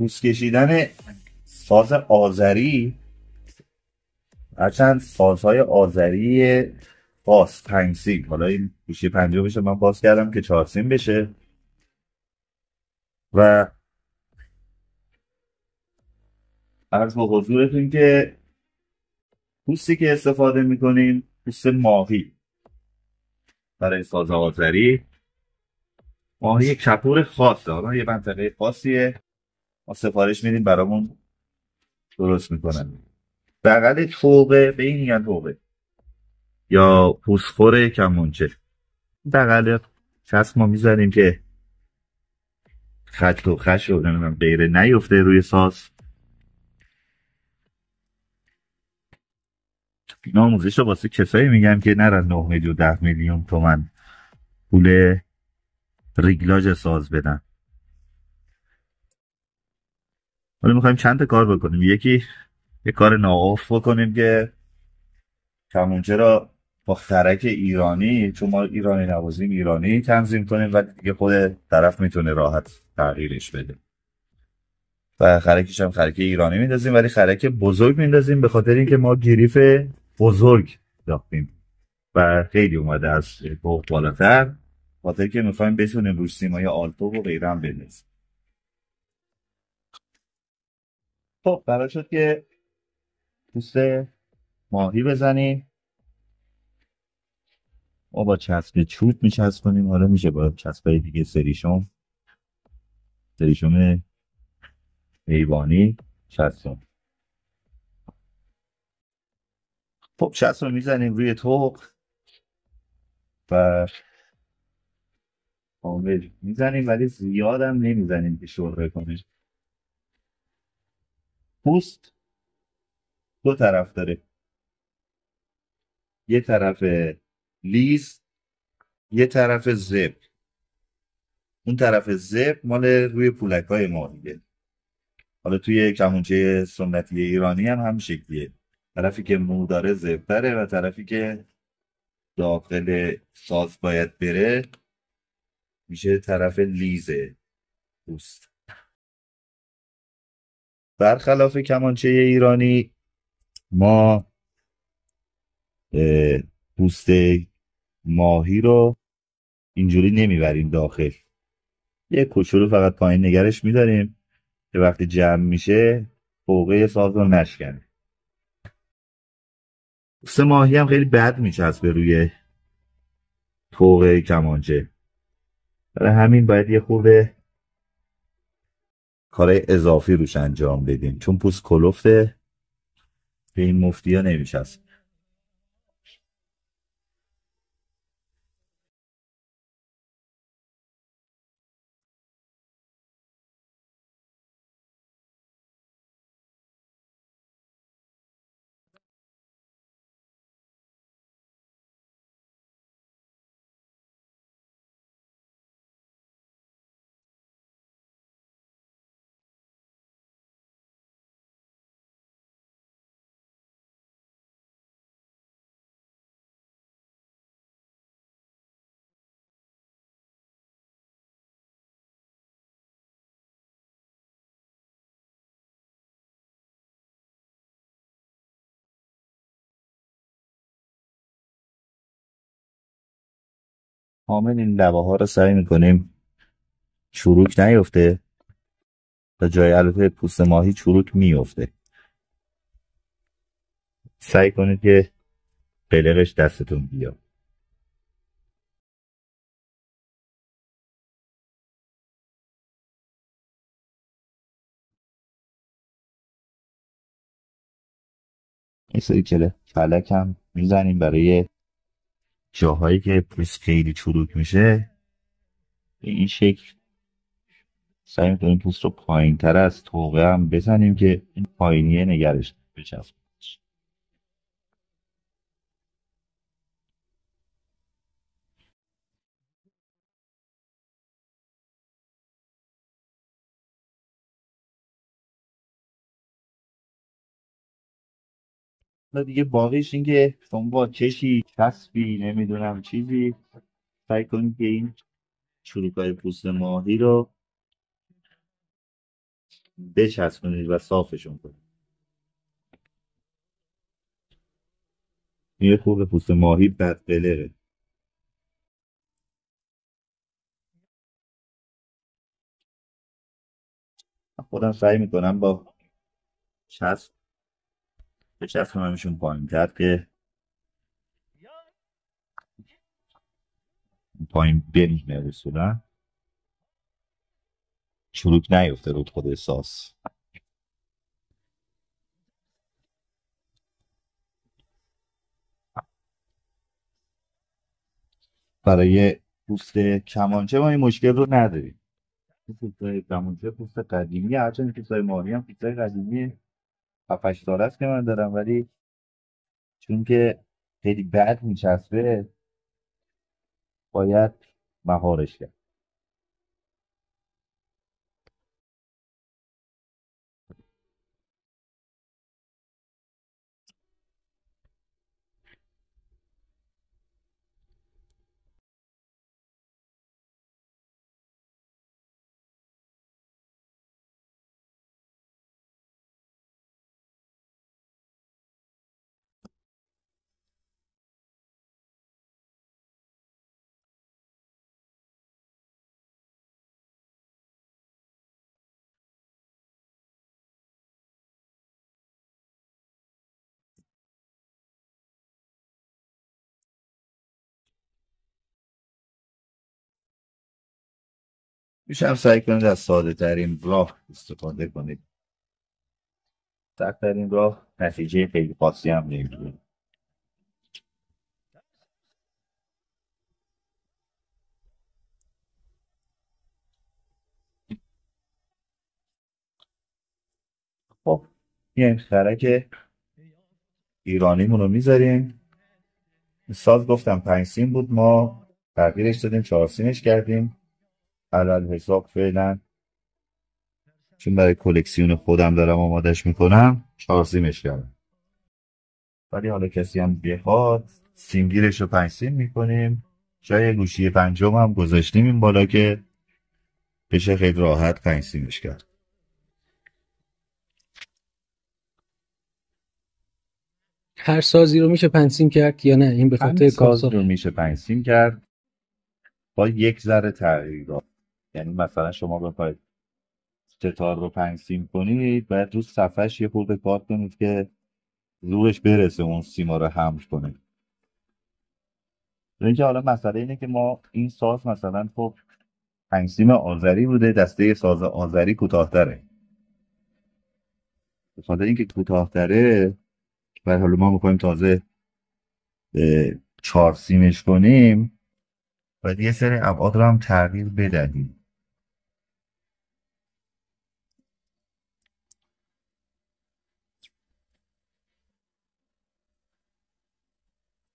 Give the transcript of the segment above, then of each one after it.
پوست کشیدن ساز آذری، هرچند سازهای آذری باز 5 سیم، حالا این گوشی 50 بشه، من باز کردم که 4 سیم بشه و عرض با حضورتون که پوستی که استفاده میکنیم پوست ماهی برای ساز آذری. ماهی یک شپور خاصه، حالا یه منطقه خاصیه، ما سفارش میدیم برامون درست میکنن. بغل توقه به این میگن توقه یا پوستخور کمونچه. بغل چسب ما میذاریم که خط و خش و نمیدونم غیره نیفته روی ساز. این آموزش رو واسه کسایی میگم که نرن 9 میلیون 10 میلیون تومن پول ریگلاژ ساز بدن. حالا میخوایم چند تا کار بکنیم. یکی یه کار ناقص بکنیم که کمونچه را با خرک ایرانی، چون ما ایرانی نوازیم، ایرانی تنظیم کنیم و دیگه خود طرف میتونه راحت تغییرش بده. و خرکش هم خرک ایرانی میندازیم، ولی خرک بزرگ میندازیم به خاطر اینکه ما گریف بزرگ داختیم و خیلی اومده از فوق بالاتر، خاطر که میخوایم بتونیم روش سیمای آلتو و غیره هم بندازیم. خب قرار شد که پوست ماهی بزنیم. ما با چسب چوب میچسبونیم، حالا میشه با چسبای دیگه سریشم حیوانی چسبون. خب چسب رو میزنیم روی توق و کامل میزنیم، ولی زیاد هم نمیزنیم که شربه کنه. پوست دو طرف داره، یه طرف لیز، یه طرف زب. اون طرف زب مال روی پولک های ماهیه. حالا توی کمونچه سنتی ایرانی هم شکلیه، طرفی که مو داره زب داره و طرفی که داخل ساز باید بره میشه طرف لیزه پوست. برخلاف کمانچه ایرانی ما پوست ماهی رو اینجوری نمیبریم داخل، یه کوچولو فقط پایین نگرش میداریم که وقتی جمع میشه فوقه ساز رو نشکنه. پوست ماهی هم خیلی بد میچسبه روی فوقه کمانچه، برای همین باید یه خورده کارهای اضافی روش انجام بدیم، چون پوست کلفته به این مفتی ها نمیچسبه. کامل این لبه ها رو سعی میکنیم چروک نیفته، تا جای البته پوست ماهی چروک میفته. سعی کنید که قلقش دستتون بیاد. این سری فلک هم میزنیم برای جاهایی که پوست خیلی چروک میشه. به این شکل سعی میکنیم پوست رو پایین تر از توقه هم بزنیم که این پایینیه نگرش بچسبه. و دیگه باقیش این که شما با چشی چسبی نمیدونم چیزی سعی کنید که این چروکای پوست ماهی رو بچسبونید و صافشون کنید. یه خورده پوست ماهی بد قلقه. خودم سعی میکنم با چسب بچسبونمشون پایین تر که پایین بریزه اصولا چروک نیفته رود خود ساس. برای پوست کمانچه ما این مشکل رو نداریم. پوست کمانچه پوست قدیمی، هرچند پوست ماهی هم پوست قدیمی 7-8 ساله است که من دارم، ولی چون که خیلی بد میچسبه باید مهارش کرد. میشم سعی کنید از ساده ترین راه استفاده کنید. سخت ترین راه نتیجه خیلی خاصی هم نمیده. خب یه خرک ایرانیمون رو میذاریم. ساز گفتم 5 سیم بود، ما تغییرش دادیم 4 سیمش کردیم. علل حساب فعلا چون برای کلکسیون خودم دارم آمادش میکنم 4 سیمش کردم، ولی حالا کسی هم بخواد سیمگیرش رو 5 سیم میکنیم. جای گوشی پنجم هم گذاشتیم این بالا که بشه خیلی راحت 5 سیمش کرد. هر سازی رو میشه 5 سیم کرد یا نه؟ این به همین خاطر ساز کارساز رو میشه 5 سیم کرد با یک ذره تغییرات. یعنی مثلا شما بخواید ستار رو 5 سیم کنید باید رو صفحش یه خورده کار کنید که روش برسه اون سیما رو حمل کنه. اینکه حالا مسئله اینه که ما این ساز مثلا خب 5 سیم آذری بوده، دسته ساز آذری کوتاه‌تره. به خاطر اینکه کوتاه‌تره و حالا ما می‌خوایم تازه 4 سیمش کنیم باید یه سری ابعاد رو هم تغییر بدهیم.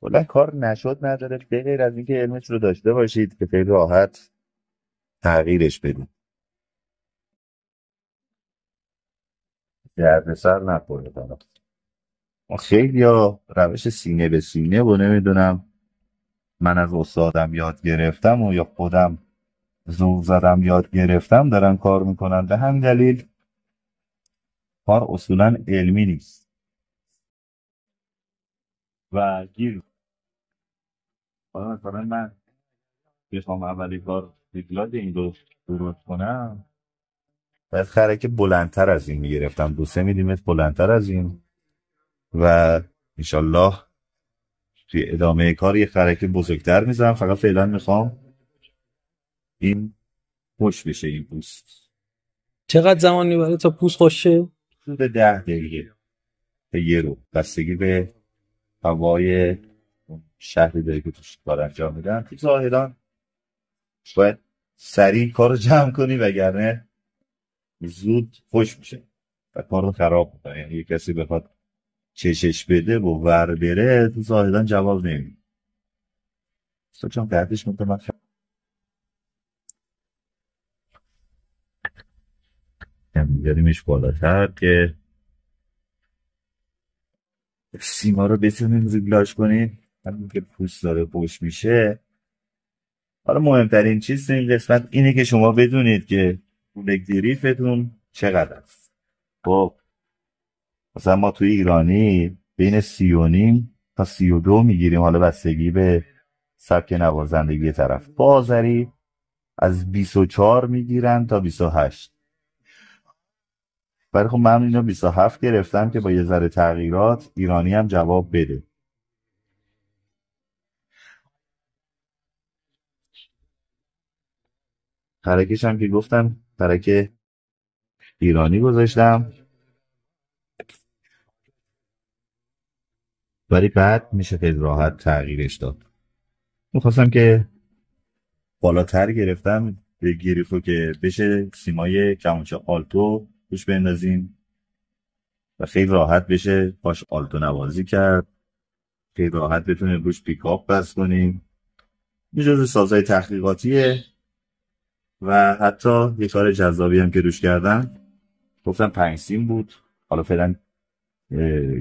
کلا کار نشد نداره به غیر از اینکه علمش رو داشته باشید که خیلی راحت تغییرش بدید، دردسر نخوره طرف. ما خیلی ها روش سینه به سینه و نمیدونم من از استادم یاد گرفتم و یا خودم زور زدم یاد گرفتم دارن کار میکنن. به همین دلیل کار اصولا علمی نیست و گیر. حالا مثلا من بخوام اولی کار ریگلاد این رو درست کنم باید خرک بلندتر از این میگرفتم، 2-3 میلیمتر بلندتر از این، و انشالله توی ادامه کار یه خرک بزرگتر میزنم. فقط فعلا میخوام این خوش بشه این پوست. چقدر زمان میبره تا پوست خوش شه؟ حدود 10 دقیقه به یه رو، بستگی به هوای اون شهری داری که توش کار انجام میدن. تو ظاهرا باید سریع کار رو جمع کنی وگرنه زود خوش میشه و کار رو خراب میکنه. یعنی یه کسی بخواد چشش بده و ور بره تو ظاهرا جواب نمیده. چون قدش میکنم بیاریمش بالاتر که سیما رو بتونیم ریگلاژ کنیم. همین که پوست داره خوش میشه. حالا مهمترین چیز تو این قسمت اینه که شما بدونید که کولر گریفتون چقدر است؟ خب مثلا ما توی ایرانی بین 39 تا 32 میگیریم، حالا بستگی به سبک نوازندگی طرف. بازری از 24 میگیرن تا 28. ولی خب من اینو 27 گرفتم که با یه ذره تغییرات ایرانی هم جواب بده. ترکش هم که گفتم ترک ایرانی گذاشتم، ولی بعد میشه خیلی راحت تغییرش داد. میخواستم که بالاتر گرفتم به گریفو که بشه سیمای کمانچه آلتو روش بندازیم و خیلی راحت بشه باش آلتو نوازی کرد، خیلی راحت بتونیم روش پیکاپ بس کنیم. یه جز سازهای تحقیقاتیه و حتی یه کار جذابی هم که روش کردم، گفتم 5 سیم بود، حالا فعلا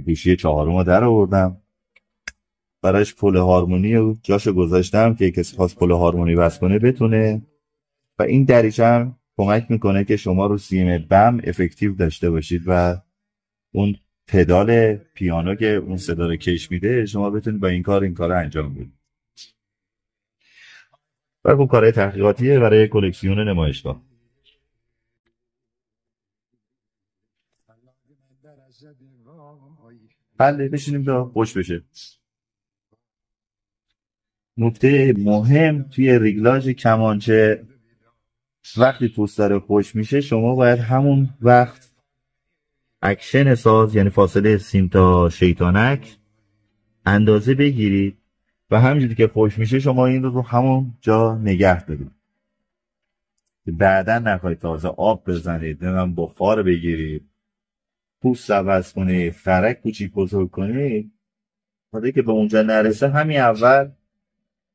گوشی 4 رو در آوردم، براش پل هارمونی و جاشو گذاشتم که کسی خواست پل هارمونی بس کنه بتونه. و این دریچه هم کمک میکنه که شما رو سیم بم افکتیو داشته باشید و اون پدال پیانو که اون صدا رو کش میده شما بتونید با این کار رو انجام بدید. و خب کارهای تحقیقاتیه برای کلکسیون نمایشگاه. حله بشینیم تا خوش بشه. نکته مهم توی ریگلاژ کمانچه، وقتی پوست داره خوش میشه شما باید همون وقت اکشن ساز، یعنی فاصله سیم تا شیطانک، اندازه بگیرید و همینجوری که خوش میشه شما این رو همون جا نگه دارید. بعدا نخواهید تازه آب بزنید، نمیدونم بخار بگیرید، پوست عوض کنید، خرک کوچیک بزرگ کنید، وقتی که به اونجا نرسه همین اول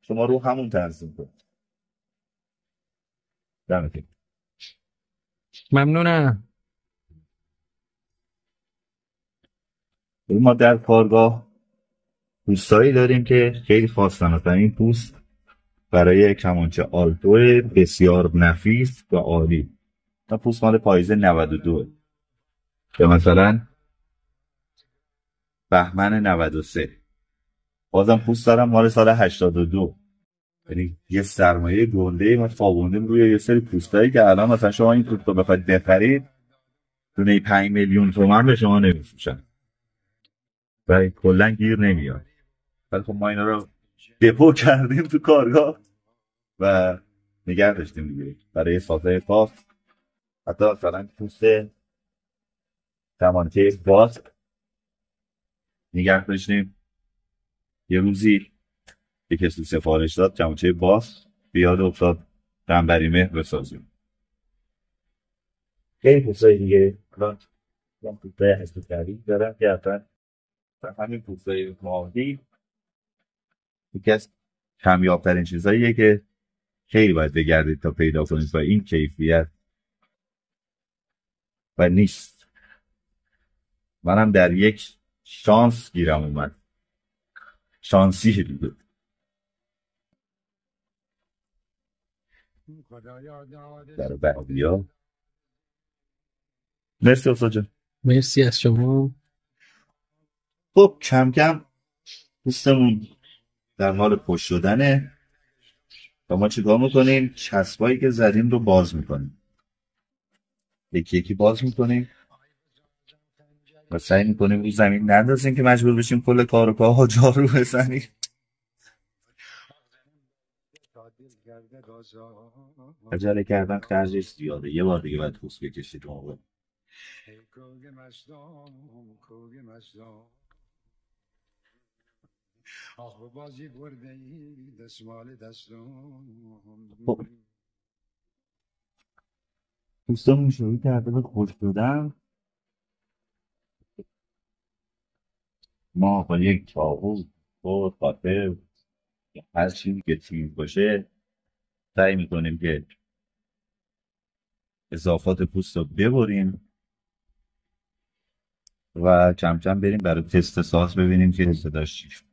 شما رو همون تنظیم کنید. دمتون. ممنونم. ما در کارگاه پوستایی داریم که خیلی خواستن، مثلا این پوست برای کمانچه آلتو بسیار نفیس و عالی. تا پوست مال پاییز 92 یا مثلا بهمن 93. بازم پوست دارم مال سال 82. یعنی یه سرمایه گنده ما خوابوندیم روی یه سری پوستایی که الان مثلا شما این پوست رو بخواید بخرید دونه 5 میلیون تومان به شما نمیفروشن و کلا گیر نمیاد. ولی خب ما اینا رو دپو کردیم تو کارگاه و نگه داشتیم دیگه برای سازه خاص. حتی مثلا پوست کمانچه باز نگه داشتیم. یه روزی یه کسی سفارش داد کمانچه باز بیاد افتاد دنبری مهر بسازیم. خیلی پوستای دیگه الان پوستای هستی کردی دارم که حتی همین پوستای ماهی یکی از کمیابترین چیزاییه که خیلی باید بگردید تا پیدا کنید و این کیفیت و نیست. منم در یک شانس گیرم اومد، شانسی دیگه. در بعدی ها مرسی استاد جان. مرسی از شما. خب کم کم پوستمون در حال پشت شدنه و ما چیکار میکنیم؟ چسبایی که زدیم رو باز میکنیم، یکی یکی باز میکنیم و سعی میکنیم رو زمین نندازیم که مجبور بشیم کل کار و کارها جارو بزنیم. عجله کردن خرجش زیاده، یه بار دیگه باید پوست بکشید موقع. خب پوستمون شروع کرده به خوش شدن. ما با یک چاقو و خاطر هر چیزی که تیز باشه سعی میکنیم که اضافات پوست رو ببریم و کم کم بریم برای تست ساز ببینیم که صداش چی شد.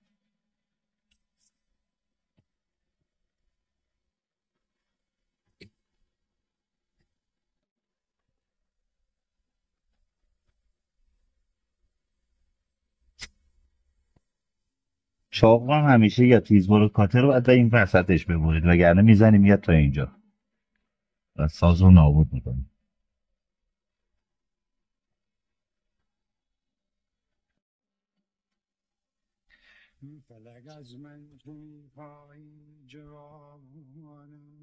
چاقو هم همیشه یا تیزبر و کاتر رو باید این وسطش ببرید وگرنه میزنی میاد تا اینجا و ساز رو نابود میکنی. فلک از من جویهای جوانم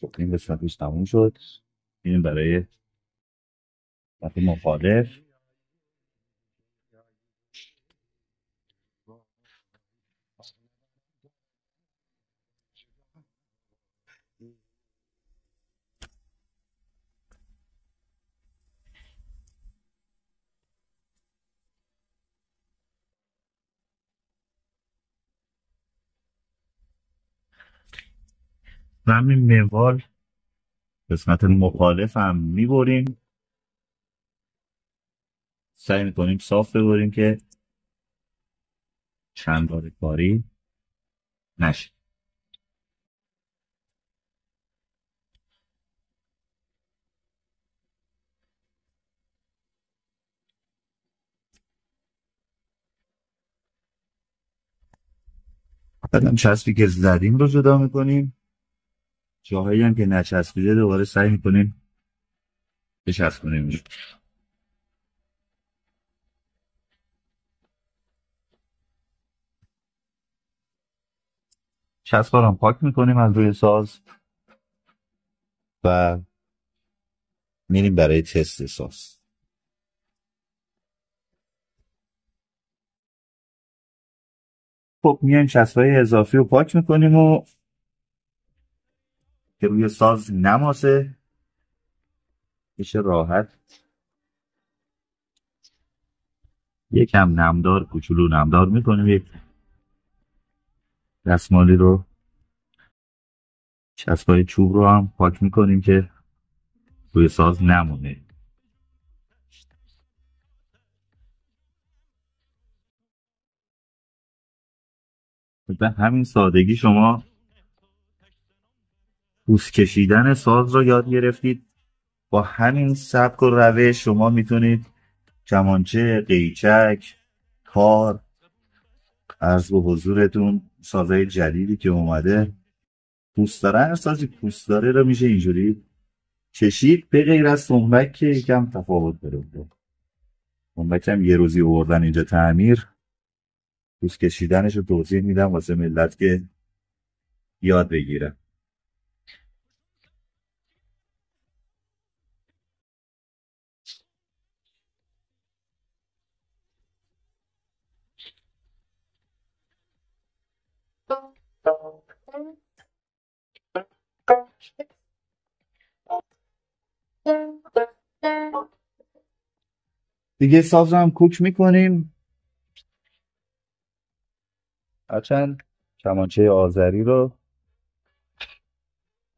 خب این قسمتش تموم شد. این برای دفعه مخالف. و همین منوال قسمت مخالف هم میبریم، سعی میکنیم صاف ببریم که چند بار کاری نشه. بعدم چسبی که زدیم رو جدا میکنیم، جاهایی هم که نچسبیده دوباره سعی میکنیم بچسبونیمش. چسبا رو هم پاک میکنیم از روی ساز و میریم برای تست ساز. خب میایم چسبای اضافی رو پاک میکنیم و که روی ساز نماسه بشه راحت یکم نمدار کوچولو نمدار میکنیم. یک دستمالی رو چسبای چوب رو هم پاک میکنیم که روی ساز نمونه. به همین سادگی شما پوست کشیدن ساز رو یاد گرفتید. با همین سبک و روش شما میتونید کمانچه، قیچک، تار، عرض به حضورتون سازهای جدیدی که اومده پوست داره، هر سازی پوست داره رو میشه اینجوری کشید، به غیر از سنبک که یکم تفاوت داره. سنبک هم یه روزی آوردن اینجا تعمیر، پوست کشیدنش رو توضیح میدم واسه ملت که یاد بگیرن. دیگه ساز رو هم کوک میکنیم. هرچند کمانچه آذری رو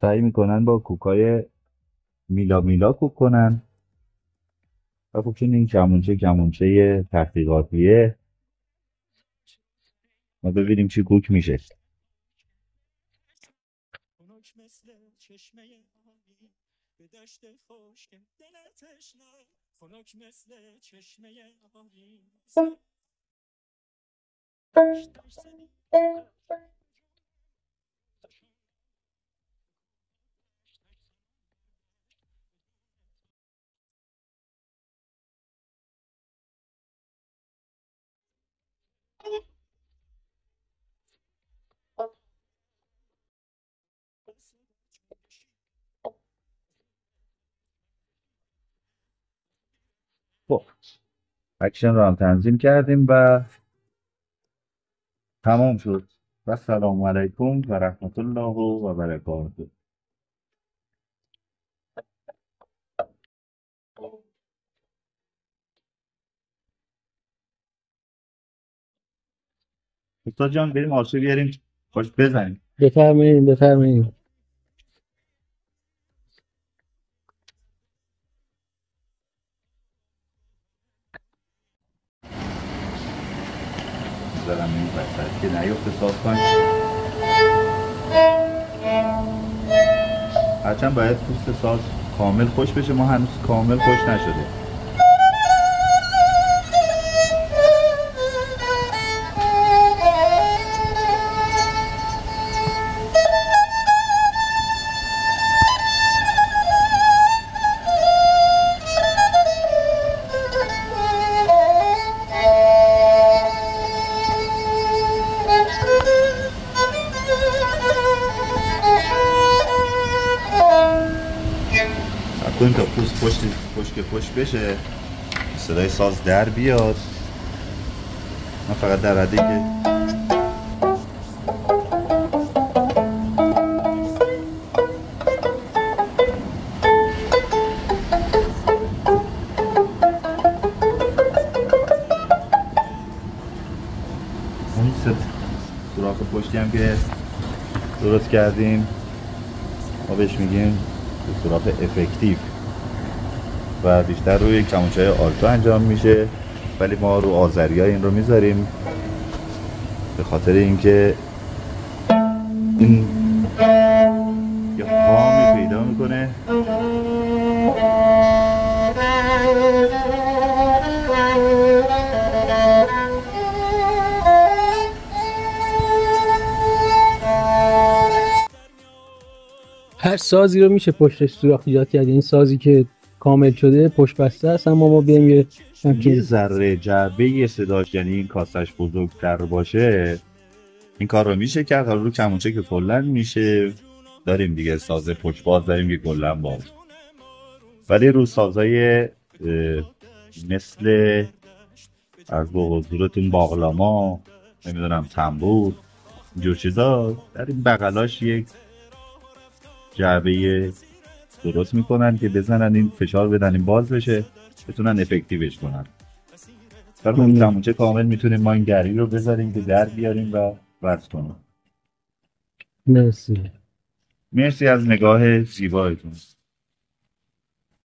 سعی میکنن با کوکای میلا میلا کوک کنن و خب چون این کمانچه تحقیقاتیه ما ببینیم چی کوک میشه. خب اکشن رو هم تنظیم کردیم و تمام شد و سلام علیکم و رحمت الله و برکاته. استاد جان بریم آرشیو بیاریم خوش بزنیم. بفرمایید. بذارم این وسط که نیفته ساز کنیم. هرچند باید پوست ساز کامل خوش بشه، ما هنوز کامل خوش نشده. کنیم تا پوست خوش بشه، صدای ساز در بیاد. من فقط در حدی که اون سوراخ پشتی هم که درست کردیم ما بهش میگیم سوراخ افکتیو و بیشتر روی کمانچه‌های آلتو انجام میشه، ولی ما رو آذری ها این رو میذاریم به خاطر اینکه این یه هامی پیدا میکنه. هر سازی رو میشه پشتش سوراخ ایجاد کرد. این سازی که کامل شده پشت بسته است، اما ما بیایم یه ذره جعبه صداش، یعنی این کاسش بزرگتر باشه، این کار رو میشه کرد. حالا رو کمانچه که کلا میشه داریم دیگه، ساز پشت باز داریم که کلا باز، ولی رو سازای مثل از با حضورتون باقلاما، نمیدونم تنبور، اینجور چیزا، در این بغلاش یک جعبه درست میکنن که بزنن این فشار بدن این باز بشه، بتونن افکتیوش کنن. در خود کمانچه کامل میتونیم ما این گری رو بذاریم که در بیاریم و وصل کنیم. مرسی از نگاه زیبایتون.